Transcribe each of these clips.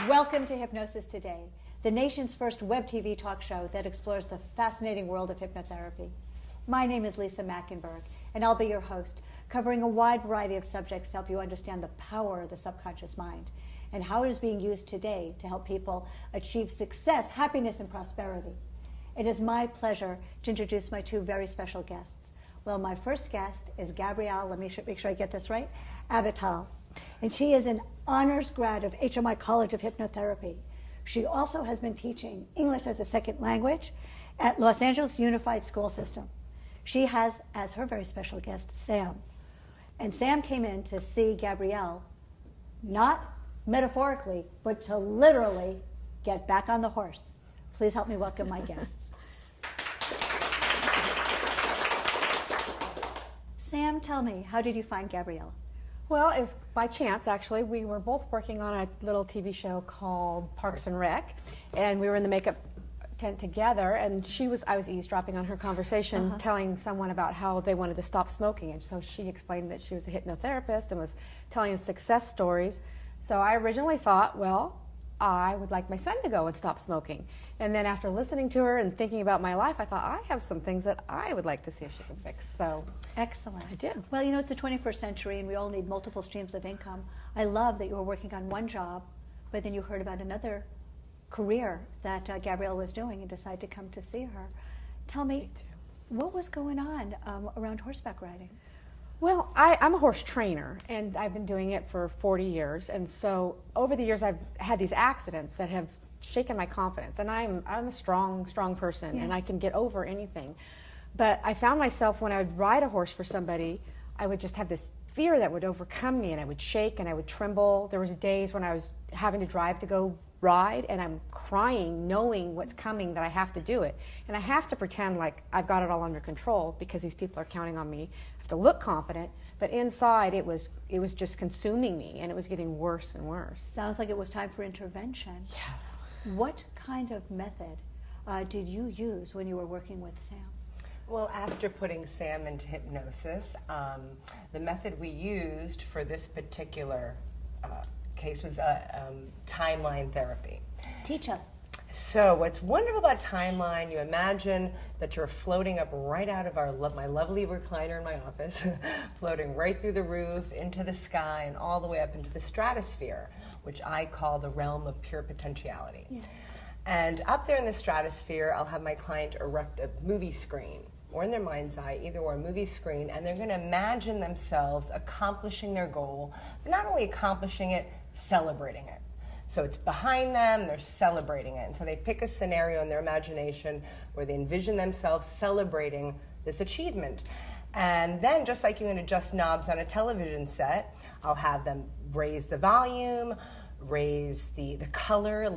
Welcome to Hypnosis Today, the nation's first web TV talk show that explores the fascinating world of hypnotherapy. My name is Lisa Mackenberg, and I'll be your host, covering a wide variety of subjects to help you understand the power of the subconscious mind and how it is being used today to help people achieve success, happiness, and prosperity. It is my pleasure to introduce my two very special guests. Well, my first guest is Gabrielle, let me make sure I get this right, Abital. And she is an honors grad of HMI College of Hypnotherapy. She also has been teaching English as a second language at Los Angeles Unified School System. She has, as her very special guest, Sam. And Sam came in to see Gabrielle, not metaphorically, but to literally get back on the horse. Please help me welcome my guests. Sam, tell me, how did you find Gabrielle? Well, it was by chance, actually. We were both working on a little TV show called Parks and Rec, and we were in the makeup tent together, and I was eavesdropping on her conversation, telling someone about how they wanted to stop smoking, and so she explained that she was a hypnotherapist and was telling success stories. So I originally thought, well, I would like my son to go and stop smoking. And then after listening to her and thinking about my life, I thought, I have some things that I would like to see if she can fix. So excellent. I did. Well, you know, it's the 21st century and we all need multiple streams of income. I love that you were working on one job, but then you heard about another career that Gabrielle was doing and decided to come to see her. Tell me, what was going on around horseback riding? Well, I'm a horse trainer, and I've been doing it for 40 years, and so over the years I've had these accidents that have shaken my confidence, and I'm a strong person, yes, and I can get over anything. But I found myself when I would ride a horse for somebody, I would just have this fear that would overcome me, and I would shake and I would tremble. There was days when I was having to drive to go ride, and I'm crying knowing what's coming, that I have to do it. And I have to pretend like I've got it all under control because these people are counting on me. I have to look confident, but inside it was just consuming me, and it was getting worse and worse. Sounds like it was time for intervention. Yes. What kind of method did you use when you were working with Sam? Well, after putting Sam into hypnosis, the method we used for this particular case was timeline therapy. Teach us. So what's wonderful about timeline, you imagine that you're floating up right out of my lovely recliner in my office, floating right through the roof, into the sky, and all the way up into the stratosphere, which I call the realm of pure potentiality. Yes. And up there in the stratosphere, I'll have my client erect a movie screen, or in their mind's eye, either or a movie screen, and they're going to imagine themselves accomplishing their goal, but not only accomplishing it, celebrating it. So it's behind them, they're celebrating it. And so they pick a scenario in their imagination where they envision themselves celebrating this achievement. And then, just like you can adjust knobs on a television set, I'll have them raise the volume, raise the color,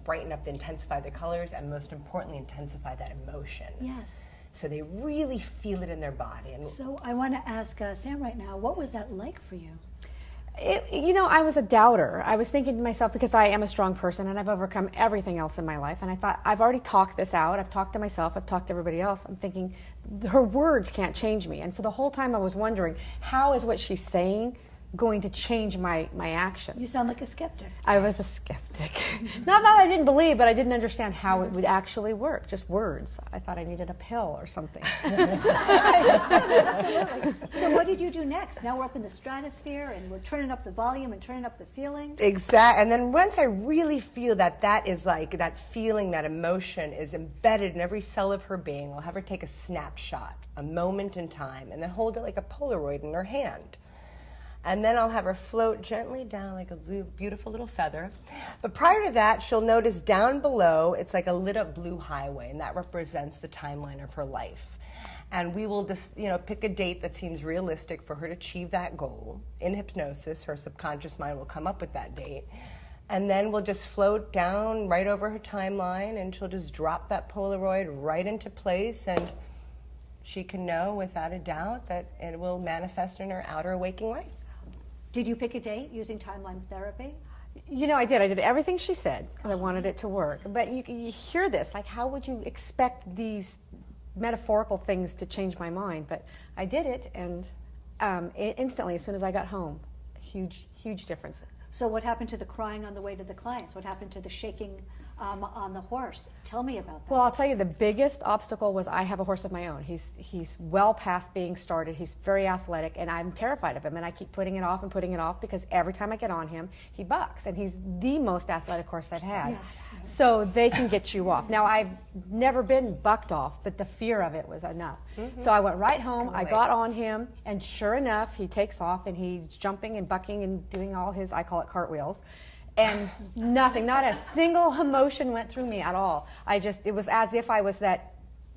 brighten up, intensify the colors, and most importantly, intensify that emotion. Yes. So they really feel it in their body. And so I want to ask Sam right now, what was that like for you? I was a doubter. I was thinking to myself, because I am a strong person and I've overcome everything else in my life, and I thought, I've already talked this out. I've talked to myself. I've talked to everybody else. I'm thinking, her words can't change me. And so the whole time I was wondering, how is what she's saying going to change my actions? You sound like a skeptic. I was a skeptic. Not that I didn't believe, but I didn't understand how it would actually work. Just words. I thought I needed a pill or something. Absolutely. So what did you do next? Now we're up in the stratosphere and we're turning up the volume and turning up the feeling. Exactly. And then once I really feel that is like, that feeling, that emotion is embedded in every cell of her being, I'll have her take a snapshot, a moment in time, and then hold it like a Polaroid in her hand. And then I'll have her float gently down like a beautiful little feather. But prior to that, she'll notice down below, it's like a lit up blue highway, and that represents the timeline of her life. And we will just, pick a date that seems realistic for her to achieve that goal. In hypnosis, her subconscious mind will come up with that date. And then we'll just float down right over her timeline, and she'll just drop that Polaroid right into place, and she can know without a doubt that it will manifest in her outer waking life. Did you pick a date using timeline therapy? I did. I did everything she said because I wanted it to work. But you hear this, like, how would you expect these metaphorical things to change my mind? But I did it, and instantly, as soon as I got home, huge difference. So what happened to the crying on the way to the clients? What happened to the shaking on the horse? Tell me about that. Well, I'll tell you, the biggest obstacle was I have a horse of my own. He's well past being started. He's very athletic, and I'm terrified of him. And I keep putting it off and putting it off because every time I get on him, he bucks. And he's the most athletic horse I've had. Yeah. So they can get you off. Now, I've never been bucked off, but the fear of it was enough. So I went right home, I got on him, and sure enough, he takes off, and he's jumping and bucking and doing all his, I call it cartwheels. And nothing, not a single emotion went through me at all. It was as if I was that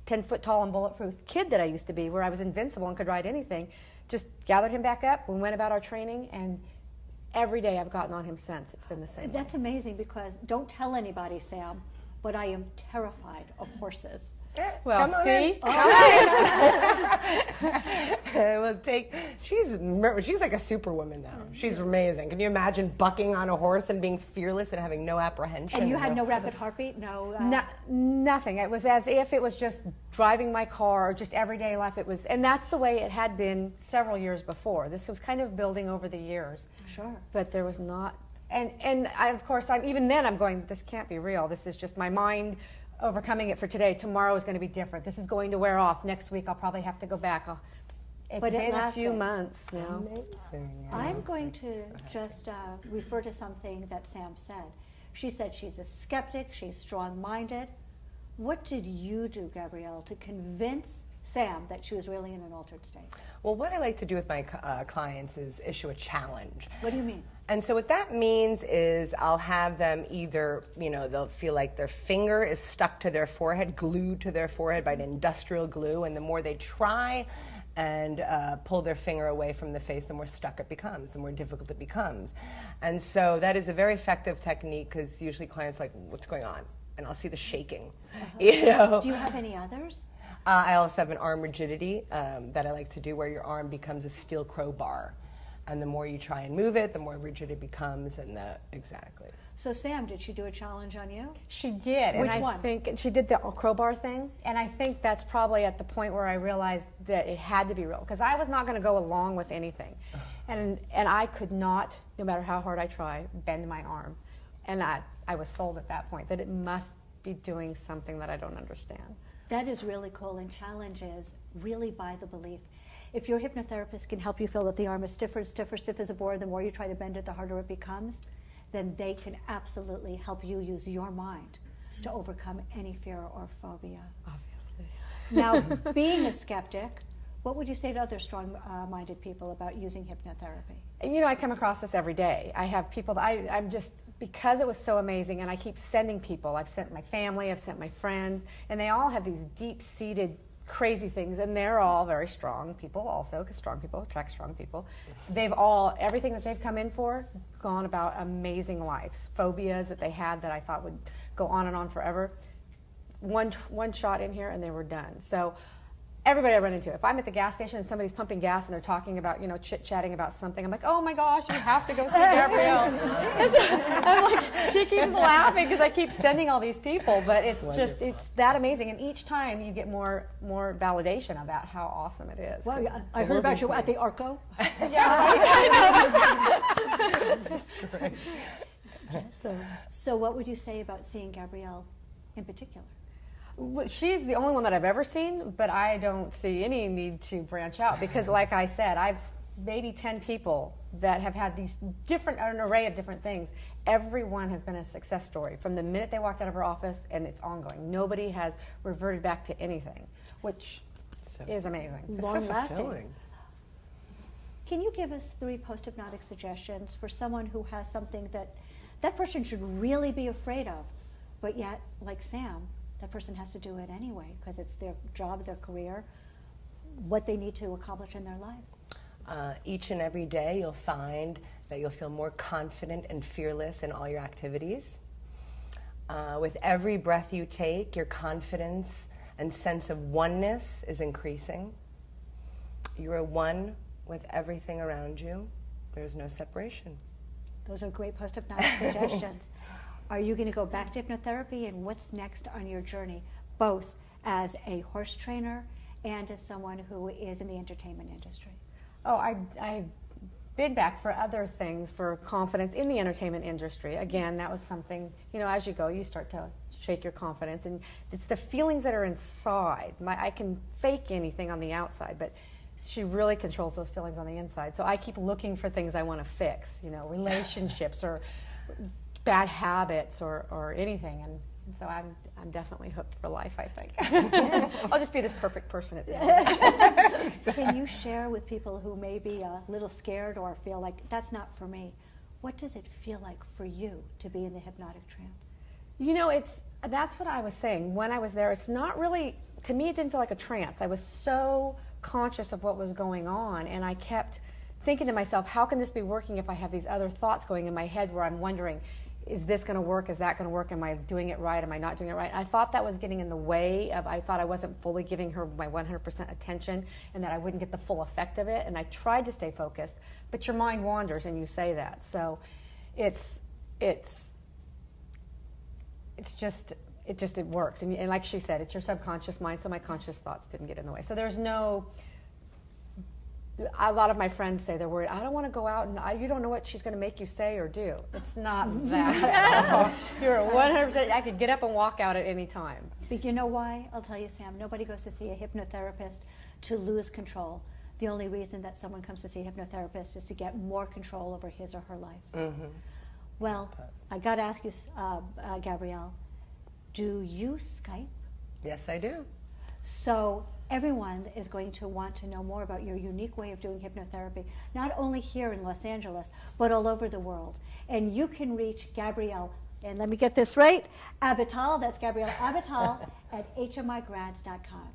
10-foot tall and bulletproof kid that I used to be, where I was invincible and could ride anything. Just gathered him back up, we went about our training, and every day I've gotten on him since. It's been the same. That's amazing, because don't tell anybody, Sam, but I am terrified of horses. Well, see? She's like a superwoman now. She's amazing. Can you imagine bucking on a horse and being fearless and having no apprehension? And you had no rapid heartbeat? No? Nothing. It was as if it was just driving my car or just everyday life. It was, and that's the way it had been several years before. This was kind of building over the years. Sure. But there was not, and I, of course, even then I'm going, this can't be real. This is just my mind overcoming it for today. Tomorrow is going to be different. This is going to wear off. Next week I'll probably have to go back. It's been a few months now. Amazing. I'm going to just refer to something that Sam said. She said she's a skeptic, she's strong-minded. What did you do, Gabrielle, to convince Sam that she was really in an altered state? Well, what I like to do with my clients is issue a challenge. What do you mean? And so what that means is I'll have them either, they'll feel like their finger is stuck to their forehead, glued to their forehead by an industrial glue, and the more they try and pull their finger away from the face, the more stuck it becomes, the more difficult it becomes. And so that is a very effective technique, because usually clients are like, what's going on? And I'll see the shaking, Do you have any others? I also have an arm rigidity that I like to do, where your arm becomes a steel crowbar. And the more you try and move it, the more rigid it becomes, and exactly. So Sam, did she do a challenge on you? She did. Which and I one? think she did the crowbar thing, and I think that's probably at the point where I realized that it had to be real, because I was not going to go along with anything, and I could not, no matter how hard I try, bend my arm, and I was sold at that point that it must be doing something that I don't understand. That is really cool, and challenges really by the belief. If your hypnotherapist can help you feel that the arm is stiffer and stiffer, stiff as a board, the more you try to bend it, the harder it becomes, then they can absolutely help you use your mind to overcome any fear or phobia. Obviously. Now, being a skeptic, what would you say to other strong-minded people about using hypnotherapy? I come across this every day. I have people that I'm just, because it was so amazing, and I keep sending people. I've sent my family, I've sent my friends, and they all have these deep-seated crazy things, and they're all very strong people also, because strong people attract strong people. They've all, everything that they've come in for, gone about amazing lives. Phobias that they had that I thought would go on and on forever. One shot in here and they were done. So everybody I run into, if I'm at the gas station and somebody's pumping gas and they're talking about, chit-chatting about something, I'm like, oh my gosh, you have to go see Gabrielle. I'm like, she keeps laughing because I keep sending all these people, but it's just, it's that amazing. And each time you get more validation about how awesome it is. Well, I heard about you at the Arco. So what would you say about seeing Gabrielle in particular? She's the only one that I've ever seen, but I don't see any need to branch out, because like I said, I've maybe 10 people that have had these an array of different things. Everyone has been a success story from the minute they walked out of her office, and it's ongoing. Nobody has reverted back to anything, which is amazing. Long lasting. Can you give us 3 post-hypnotic suggestions for someone who has something that person should really be afraid of, but yet, like Sam, that person has to do it anyway because it's their job, their career, what they need to accomplish in their life? Each and every day you'll find that you'll feel more confident and fearless in all your activities. With every breath you take, your confidence and sense of oneness is increasing. You are one with everything around you. There's no separation. Those are great post-hypnotic suggestions. Are you going to go back to hypnotherapy, and what's next on your journey, both as a horse trainer and as someone who is in the entertainment industry? Oh, I been back for other things, for confidence in the entertainment industry. Again, that was something, you know, as you go, you start to shake your confidence, and it's the feelings that are inside. I can fake anything on the outside, but she really controls those feelings on the inside. So I keep looking for things I want to fix, you know, relationships or bad habits or anything. And so I'm definitely hooked for life, I think. I'll just be this perfect person at the end. Can you share with people who may be a little scared or feel like that's not for me, what does it feel like for you to be in the hypnotic trance? You know, that's what I was saying. When I was there, it's not really, to me it didn't feel like a trance. I was so conscious of what was going on, and I kept thinking to myself, how can this be working if I have these other thoughts going in my head where I'm wondering, is this going to work? Is that going to work? Am I doing it right? Am I not doing it right? I thought that was getting in the way of, I thought I wasn't fully giving her my 100% attention and that I wouldn't get the full effect of it. And I tried to stay focused, but your mind wanders and you say that. So it works. And like she said, it's your subconscious mind, so my conscious thoughts didn't get in the way. So there's no, a lot of my friends say they're worried, I don't want to go out and you don't know what she's going to make you say or do. It's not that at all. You're 100%, I could get up and walk out at any time. But you know why? I'll tell you, Sam, nobody goes to see a hypnotherapist to lose control. The only reason that someone comes to see a hypnotherapist is to get more control over his or her life. Mm-hmm. Well, I got to ask you, Gabrielle, do you Skype? Yes, I do. So everyone is going to want to know more about your unique way of doing hypnotherapy, not only here in Los Angeles, but all over the world. And you can reach Gabrielle, and let me get this right, Abital, that's Gabrielle Abital, at hmigrads.com.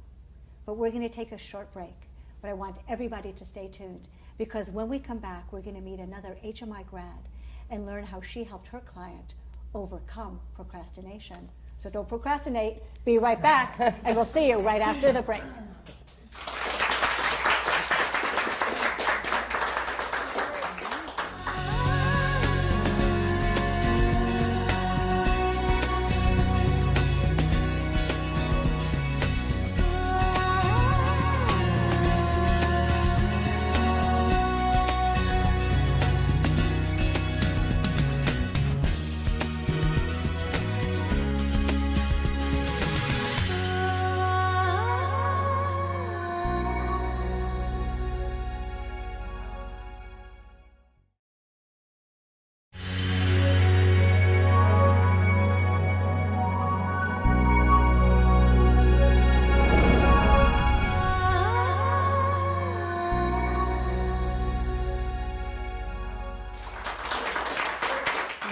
But we're going to take a short break. But I want everybody to stay tuned, because when we come back, we're going to meet another HMI grad and learn how she helped her client overcome procrastination. So don't procrastinate. Be right back, and we'll see you right after the break.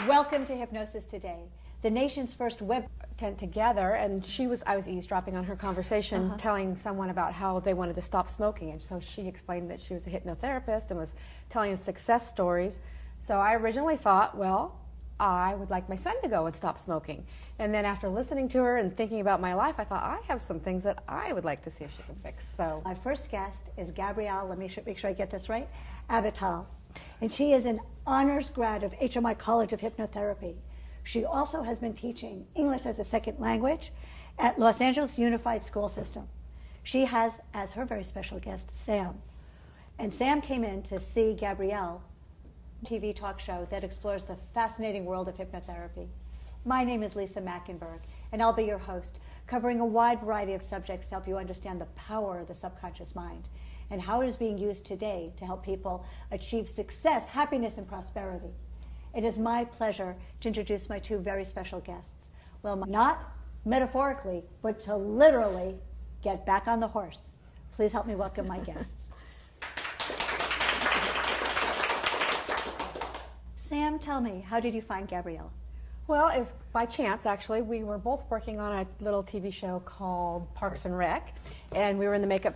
Welcome to Hypnosis Today, the nation's first web tent together, and I was eavesdropping on her conversation, telling someone about how they wanted to stop smoking, and so she explained that she was a hypnotherapist and was telling success stories. So I originally thought, well, I would like my son to go and stop smoking. And then after listening to her and thinking about my life, I thought, I have some things that I would like to see if she can fix. So my first guest is Gabrielle, let me make sure I get this right, Abital. And she is an honors grad of HMI College of Hypnotherapy. She also has been teaching English as a second language at Los Angeles Unified School System. She has, as her very special guest, Sam. And Sam came in to see Gabrielle, TV talk show that explores the fascinating world of hypnotherapy. My name is Lisa Mackenberg, and I'll be your host, covering a wide variety of subjects to help you understand the power of the subconscious mind and how it is being used today to help people achieve success, happiness, and prosperity. It is my pleasure to introduce my two very special guests. Well, not metaphorically, but to literally get back on the horse. Please help me welcome my guests. Sam, tell me, how did you find Gabrielle? Well, it was by chance, actually. We were both working on a little TV show called Parks and Rec, and we were in the makeup